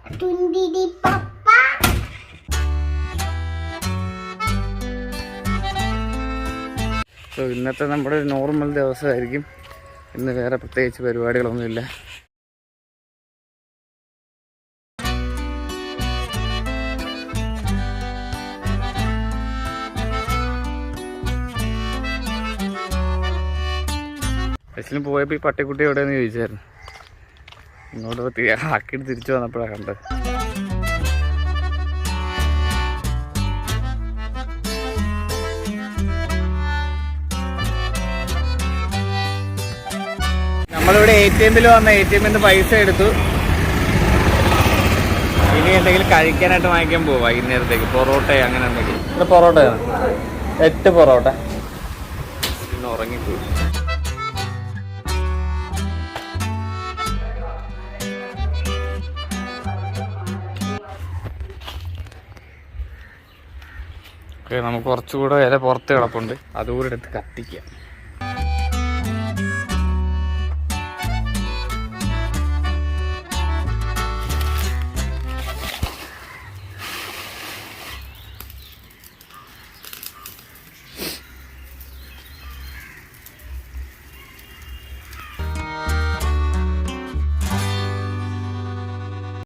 So ഇന്നത്തെ നമ്മുടെ ഒരു നോർമൽ ദിവസമായിരിക്കും. ഇന്ന് വേറെ പ്രത്യേകിച്ച് പരിപാടികളൊന്നുമില്ല. ബസ്സിലും പോയപ്പോൾ ഈ പട്ടിക്കുട്ടി എവിടെയെന്ന് ചോദിച്ചായിരുന്നു. ഇങ്ങോട്ട് ആക്കിയിട്ട് തിരിച്ചു വന്നപ്പോഴാണ് കണ്ടത്. നമ്മളിവിടെ ATM-ൽ വന്ന ATM-ൽ പൈസ എടുത്തു. ഇനി എന്തെങ്കിലും കഴിക്കാനായിട്ട് വാങ്ങിക്കാൻ പോകും വൈകുന്നേരത്തേക്ക്. പൊറോട്ട അങ്ങനെ എന്തെങ്കിലും. ഇവിടെ പൊറോട്ടയാണ് 8 പൊറോട്ട. ഇന്ന് ഉറങ്ങിപ്പോയി. നമുക്ക് കുറച്ചുകൂടെ ഇല പുറത്ത് കിടപ്പുണ്ട്, അതുകൂടെ എടുത്ത് കത്തിക്കാം.